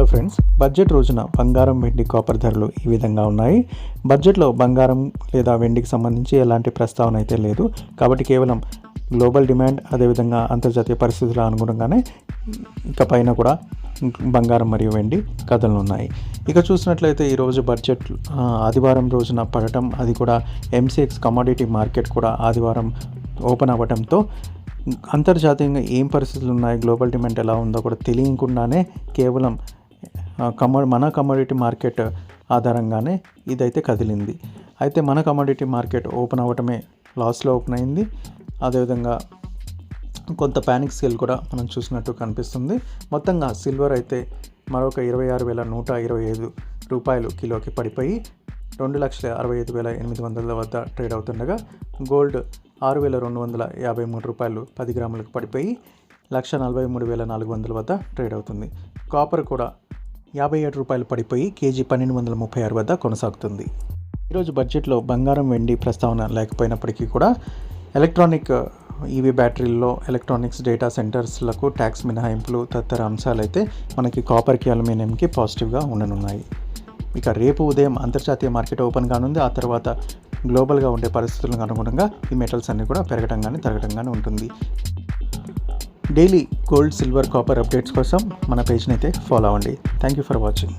Hello friends, budget రోజున బంగారం, వెండి, కాపర్ ధరలు ఈ విధంగా ఉన్నాయి. బడ్జెట్లో బంగారం లేదా వెండికి సంబంధించి ఎలాంటి ప్రస్తావన అయితే లేదు. కాబట్టి కేవలం గ్లోబల్ డిమాండ్, అదేవిధంగా అంతర్జాతీయ పరిస్థితుల అనుగుణంగానే ఇక పైన కూడా బంగారం మరియు వెండి కథలున్నాయి. ఇక చూసినట్లయితే ఈరోజు బడ్జెట్ ఆదివారం రోజున పడటం, అది కూడా ఎంసీఎక్స్ కమోడిటీ మార్కెట్ కూడా ఆదివారం ఓపెన్ అవ్వడంతో అంతర్జాతీయంగా ఏం పరిస్థితులు ఉన్నాయి, గ్లోబల్ డిమాండ్ ఎలా ఉందో కూడా తెలియకుండానే కేవలం మన కమోడిటీ మార్కెట్ ఆధారంగానే ఇదైతే కదిలింది. అయితే మన కమోడిటీ మార్కెట్ ఓపెన్ అవ్వటమే లాస్లో ఓపెన్ అయింది. అదేవిధంగా కొంత ప్యానిక్ సేల్ కూడా మనం చూసినట్టు కనిపిస్తుంది. మొత్తంగా సిల్వర్ అయితే మరొక 26,125 రూపాయలు కిలోకి పడిపోయి 2,65,800 వద్ద ట్రేడ్ అవుతుండగా, గోల్డ్ 6,253 రూపాయలు 10 గ్రాములకు పడిపోయి 1,43,400 వద్ద ట్రేడ్ అవుతుంది. కాపర్ కూడా 57 రూపాయలు పడిపోయి కేజీ 1,236 వద్ద కొనసాగుతుంది. ఈరోజు బడ్జెట్లో బంగారం, వెండి ప్రస్తావన లేకపోయినప్పటికీ కూడా ఎలక్ట్రానిక్ ఈవీ బ్యాటరీల్లో, ఎలక్ట్రానిక్స్ డేటా సెంటర్స్లకు ట్యాక్స్ మినహాయింపులు తదితర అంశాలు అయితే మనకి కాపర్కి, అల్యూమినియంకి పాజిటివ్గా ఉండనున్నాయి. ఇక రేపు ఉదయం అంతర్జాతీయ మార్కెట్ ఓపెన్ కానుంది. ఆ తర్వాత గ్లోబల్గా ఉండే పరిస్థితులకు అనుగుణంగా ఈ మెటల్స్ అన్నీ కూడా పెరగడం కానీ తరగడం కానీ ఉంటుంది. Daily gold, silver, copper updates కోసం మన పేజ్ని అయితే ఫాలో అవ్వండి. Thank you for watching.